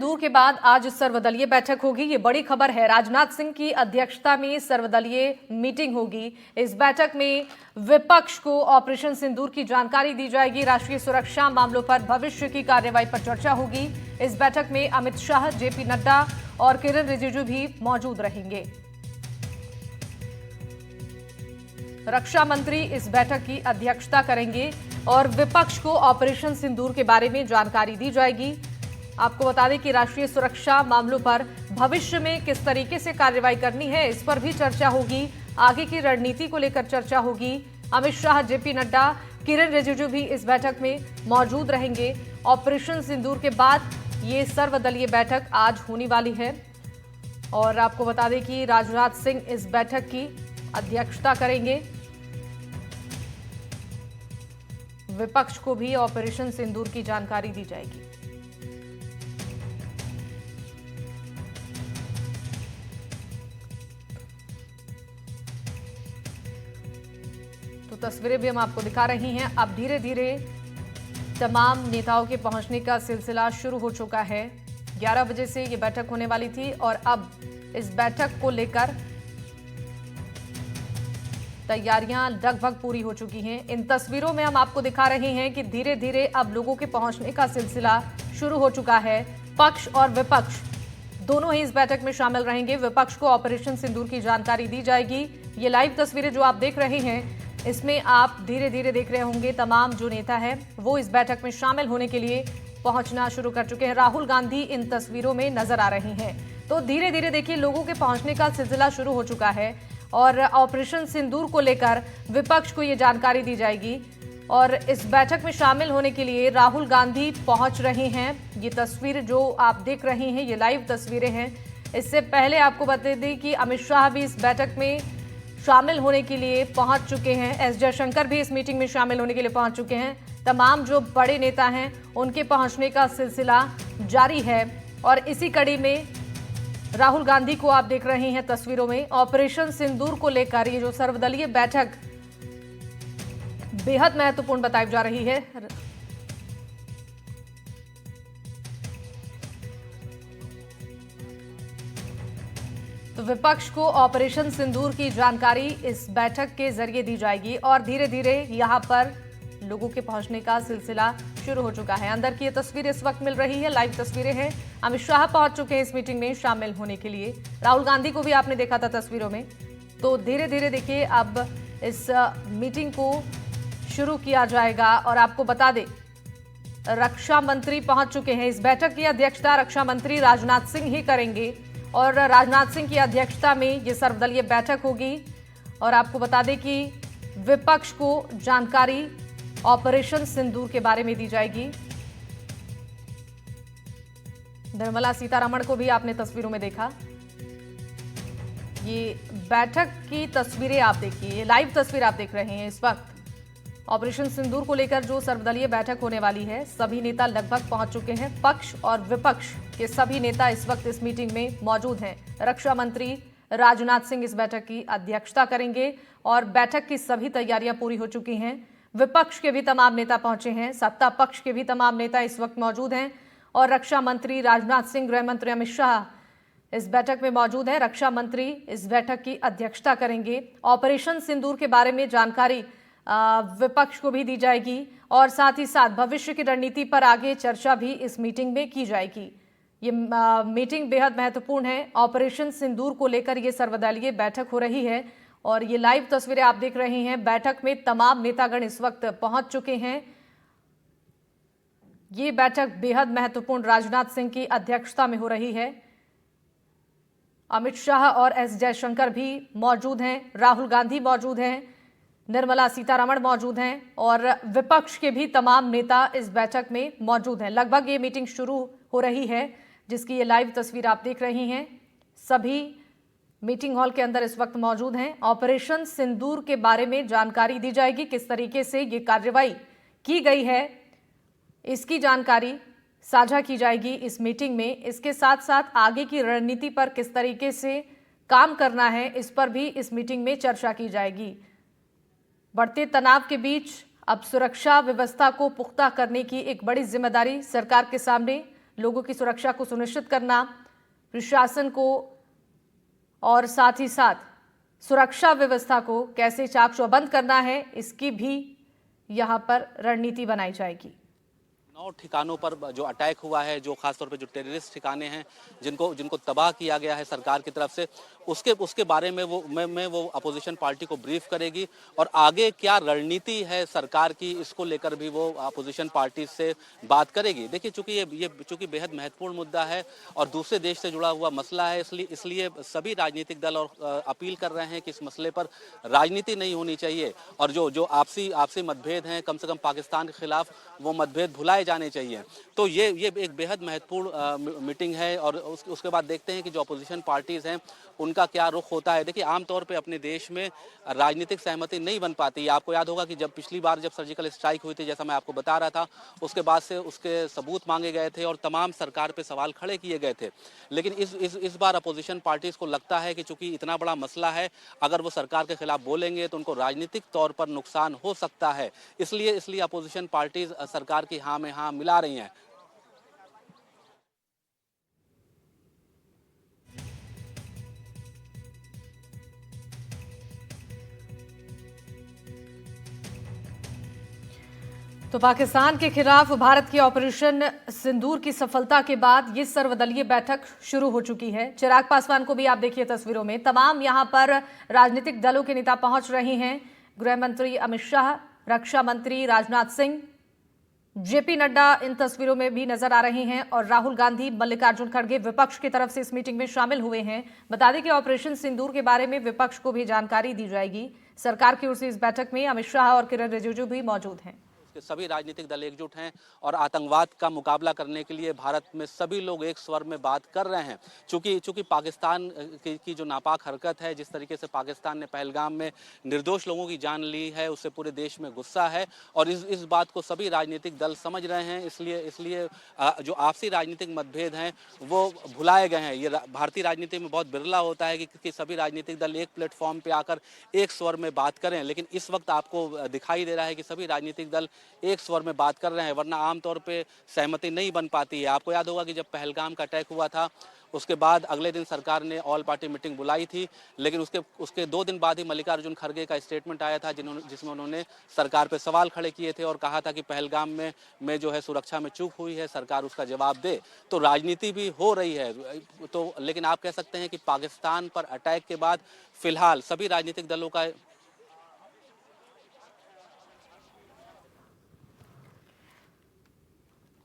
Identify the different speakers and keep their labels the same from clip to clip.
Speaker 1: दूर के बाद आज सर्वदलीय बैठक होगी। ये बड़ी खबर है। राजनाथ सिंह की अध्यक्षता में सर्वदलीय मीटिंग होगी। इस बैठक में विपक्ष को ऑपरेशन सिंदूर की जानकारी दी जाएगी। राष्ट्रीय सुरक्षा मामलों पर भविष्य की कार्रवाई पर चर्चा होगी। इस बैठक में अमित शाह, जेपी नड्डा और किरण रिजिजू भी मौजूद रहेंगे। रक्षा मंत्री इस बैठक की अध्यक्षता करेंगे और विपक्ष को ऑपरेशन सिंदूर के बारे में जानकारी दी जाएगी। आपको बता दें कि राष्ट्रीय सुरक्षा मामलों पर भविष्य में किस तरीके से कार्रवाई करनी है, इस पर भी चर्चा होगी। आगे की रणनीति को लेकर चर्चा होगी। अमित शाह, जेपी नड्डा, किरण रिजिजू भी इस बैठक में मौजूद रहेंगे। ऑपरेशन सिंदूर के बाद ये सर्वदलीय बैठक आज होने वाली है और आपको बता दें कि राजनाथ सिंह इस बैठक की अध्यक्षता करेंगे। विपक्ष को भी ऑपरेशन सिंदूर की जानकारी दी जाएगी। तो तस्वीरें भी हम आपको दिखा रही हैं। अब धीरे धीरे तमाम नेताओं के पहुंचने का सिलसिला शुरू हो चुका है। 11 बजे से ये बैठक होने वाली थी और अब इस बैठक को लेकर तैयारियां लगभग पूरी हो चुकी हैं। इन तस्वीरों में हम आपको दिखा रहे हैं कि धीरे धीरे अब लोगों के पहुंचने का सिलसिला शुरू हो चुका है। पक्ष और विपक्ष दोनों ही इस बैठक में शामिल रहेंगे। विपक्ष को ऑपरेशन सिंदूर की जानकारी दी जाएगी। ये लाइव तस्वीरें जो आप देख रहे हैं, इसमें आप धीरे धीरे देख रहे होंगे तमाम जो नेता है वो इस बैठक में शामिल होने के लिए पहुंचना शुरू कर चुके हैं। राहुल गांधी इन तस्वीरों में नजर आ रही हैं। तो धीरे धीरे देखिए लोगों के पहुंचने का सिलसिला शुरू हो चुका है और ऑपरेशन सिंदूर को लेकर विपक्ष को ये जानकारी दी जाएगी और इस बैठक में शामिल होने के लिए राहुल गांधी पहुंच रहे हैं। ये तस्वीर जो आप देख रहे हैं ये लाइव तस्वीरें हैं। इससे पहले आपको बता दें कि अमित शाह भी इस बैठक में शामिल होने के लिए पहुंच चुके हैं। एस जयशंकर भी इस मीटिंग में शामिल होने के लिए पहुंच चुके हैं। तमाम जो बड़े नेता हैं उनके पहुंचने का सिलसिला जारी है और इसी कड़ी में राहुल गांधी को आप देख रहे हैं तस्वीरों में। ऑपरेशन सिंदूर को लेकर ये जो सर्वदलीय बैठक बेहद महत्वपूर्ण बताई जा रही है। तो विपक्ष को ऑपरेशन सिंदूर की जानकारी इस बैठक के जरिए दी जाएगी और धीरे धीरे यहां पर लोगों के पहुंचने का सिलसिला शुरू हो चुका है। अंदर की ये तस्वीर इस वक्त मिल रही है, लाइव तस्वीरें हैं। अमित शाह पहुंच चुके हैं इस मीटिंग में शामिल होने के लिए। राहुल गांधी को भी आपने देखा था तस्वीरों में। तो धीरे धीरे देखिए अब इस मीटिंग को शुरू किया जाएगा और आपको बता दें रक्षा मंत्री पहुंच चुके हैं। इस बैठक की अध्यक्षता रक्षा मंत्री राजनाथ सिंह ही करेंगे और राजनाथ सिंह की अध्यक्षता में ये सर्वदलीय बैठक होगी और आपको बता दें कि विपक्ष को जानकारी ऑपरेशन सिंदूर के बारे में दी जाएगी। निर्मला सीतारमण को भी आपने तस्वीरों में देखा। ये बैठक की तस्वीरें आप देखिए, ये लाइव तस्वीर आप देख रहे हैं इस वक्त। ऑपरेशन सिंदूर को लेकर जो सर्वदलीय बैठक होने वाली है, सभी नेता लगभग पहुंच चुके हैं। पक्ष और विपक्ष के सभी नेता इस वक्त इस मीटिंग में मौजूद हैं। रक्षा मंत्री राजनाथ सिंह इस बैठक की अध्यक्षता करेंगे और बैठक की सभी तैयारियां पूरी हो चुकी हैं। विपक्ष के भी तमाम नेता पहुंचे हैं, सत्ता पक्ष के भी तमाम नेता इस वक्त मौजूद हैं और रक्षा मंत्री राजनाथ सिंह, गृह मंत्री अमित शाह इस बैठक में मौजूद हैं। रक्षा मंत्री इस बैठक की अध्यक्षता करेंगे। ऑपरेशन सिंदूर के बारे में जानकारी विपक्ष को भी दी जाएगी और साथ ही साथ भविष्य की रणनीति पर आगे चर्चा भी इस मीटिंग में की जाएगी। ये मीटिंग बेहद महत्वपूर्ण है। ऑपरेशन सिंदूर को लेकर ये सर्वदलीय बैठक हो रही है और ये लाइव तस्वीरें आप देख रहे हैं। बैठक में तमाम नेतागण इस वक्त पहुंच चुके हैं। ये बैठक बेहद महत्वपूर्ण राजनाथ सिंह की अध्यक्षता में हो रही है। अमित शाह और एस जयशंकर भी मौजूद हैं, राहुल गांधी मौजूद हैं, निर्मला सीतारमण मौजूद हैं और विपक्ष के भी तमाम नेता इस बैठक में मौजूद हैं। लगभग ये मीटिंग शुरू हो रही है जिसकी ये लाइव तस्वीर आप देख रही हैं। सभी मीटिंग हॉल के अंदर इस वक्त मौजूद हैं। ऑपरेशन सिंदूर के बारे में जानकारी दी जाएगी, किस तरीके से ये कार्रवाई की गई है इसकी जानकारी साझा की जाएगी इस मीटिंग में। इसके साथ साथ आगे की रणनीति पर किस तरीके से काम करना है इस पर भी इस मीटिंग में चर्चा की जाएगी। बढ़ते तनाव के बीच अब सुरक्षा व्यवस्था को पुख्ता करने की एक बड़ी जिम्मेदारी सरकार के सामने लोगों की सुरक्षा को सुनिश्चित करना, प्रशासन को और साथ ही साथ सुरक्षा व्यवस्था को कैसे चाक चौबंद करना है, इसकी भी यहां पर रणनीति बनाई जाएगी।
Speaker 2: 9 ठिकानों पर जो अटैक हुआ है, जो खासतौर पे जो टेररिस्ट ठिकाने हैं, जिनको तबाह किया गया है सरकार की तरफ से, उसके बारे में वो अपोजिशन पार्टी को ब्रीफ करेगी और आगे क्या रणनीति है सरकार की, इसको लेकर भी वो अपोजिशन पार्टी से बात करेगी। देखिए, चूंकि ये चूंकि बेहद महत्वपूर्ण मुद्दा है और दूसरे देश से जुड़ा हुआ मसला है, इसलिए सभी राजनीतिक दल और अपील कर रहे हैं कि इस मसले पर राजनीति नहीं होनी चाहिए और जो आपसी मतभेद हैं, कम से कम पाकिस्तान के खिलाफ वो मतभेद भुलाए जाने चाहिए। तो ये एक बेहद महत्वपूर्ण मीटिंग है और उसके बाद देखते हैं कि जो अपोजिशन पार्टीज हैं उनका क्या रुख होता है। देखिए, आमतौर पे अपने देश में राजनीतिक सहमति नहीं बन पाती। आपको याद होगा कि जब पिछली बार जब सर्जिकल स्ट्राइक हुई थी, जैसा मैं आपको बता रहा था, उसके बाद से उसके सबूत मांगे गए थे और तमाम सरकार पे सवाल खड़े किए गए थे। लेकिन इस बार अपोजिशन पार्टीज को लगता है कि चूंकि इतना बड़ा मसला है, अगर वो सरकार के खिलाफ बोलेंगे तो उनको राजनीतिक तौर पर नुकसान हो सकता है। इसलिए अपोजिशन पार्टीज सरकार की हाँ में हाँ मिला रही हैं।
Speaker 1: तो पाकिस्तान के खिलाफ भारत की ऑपरेशन सिंदूर की सफलता के बाद ये सर्वदलीय बैठक शुरू हो चुकी है। चिराग पासवान को भी आप देखिए तस्वीरों में, तमाम यहां पर राजनीतिक दलों के नेता पहुंच रहे हैं। गृह मंत्री अमित शाह, रक्षा मंत्री राजनाथ सिंह, जेपी नड्डा इन तस्वीरों में भी नजर आ रहे हैं और राहुल गांधी, मल्लिकार्जुन खड़गे विपक्ष की तरफ से इस मीटिंग में शामिल हुए हैं। बता दें कि ऑपरेशन सिंदूर के बारे में विपक्ष को भी जानकारी दी जाएगी। सरकार की ओर से इस बैठक में अमित शाह और किरण रिजिजू भी मौजूद हैं।
Speaker 2: सभी राजनीतिक दल एकजुट हैं और आतंकवाद का मुकाबला करने के लिए भारत में सभी लोग एक स्वर में बात कर रहे हैं। चूंकि पाकिस्तान की जो नापाक हरकत है, जिस तरीके से पाकिस्तान ने पहलगाम में निर्दोष लोगों की जान ली है, उससे पूरे देश में गुस्सा है और इस बात को सभी राजनीतिक दल समझ रहे हैं। इसलिए जो आपसी राजनीतिक मतभेद हैं वो भुलाए गए हैं। ये भारतीय राजनीति में बहुत बिरला होता है कि सभी राजनीतिक दल एक प्लेटफॉर्म पे आकर एक स्वर में बात करें, लेकिन इस वक्त आपको दिखाई दे रहा है कि सभी राजनीतिक दल एक स्वर में बात कर रहे हैं, वरना आमतौर पे सहमति नहीं बन पाती है। आपको याद होगा कि जब पहलगाम का अटैक हुआ था, उसके बाद अगले दिन सरकार ने ऑल पार्टी मीटिंग बुलाई थी, लेकिन उसके 2 दिन बाद ही मल्लिकार्जुन खड़गे का स्टेटमेंट आया था जिसमें उन्होंने सरकार पे सवाल खड़े किए थे और कहा था कि पहलगाम में जो है सुरक्षा में चूक हुई है, सरकार उसका जवाब दे। तो राजनीति भी हो रही है। तो लेकिन आप कह सकते हैं कि पाकिस्तान पर अटैक के बाद फिलहाल सभी राजनीतिक दलों का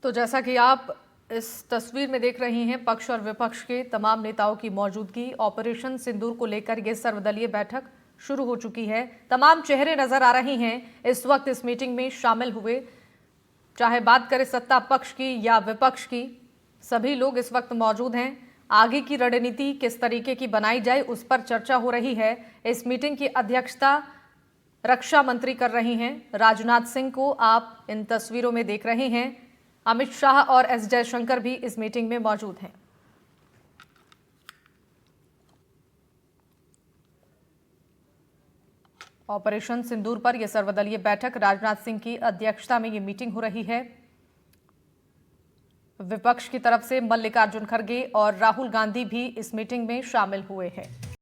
Speaker 1: तो जैसा कि आप इस तस्वीर में देख रही हैं, पक्ष और विपक्ष के तमाम नेताओं की मौजूदगी, ऑपरेशन सिंदूर को लेकर यह सर्वदलीय बैठक शुरू हो चुकी है। तमाम चेहरे नजर आ रहे हैं इस वक्त इस मीटिंग में शामिल हुए, चाहे बात करें सत्ता पक्ष की या विपक्ष की, सभी लोग इस वक्त मौजूद हैं। आगे की रणनीति किस तरीके की बनाई जाए, उस पर चर्चा हो रही है। इस मीटिंग की अध्यक्षता रक्षा मंत्री कर रही हैं। राजनाथ सिंह को आप इन तस्वीरों में देख रहे हैं। अमित शाह और एस जयशंकर भी इस मीटिंग में मौजूद हैं। ऑपरेशन सिंदूर पर यह सर्वदलीय बैठक, राजनाथ सिंह की अध्यक्षता में यह मीटिंग हो रही है। विपक्ष की तरफ से मल्लिकार्जुन खड़गे और राहुल गांधी भी इस मीटिंग में शामिल हुए हैं।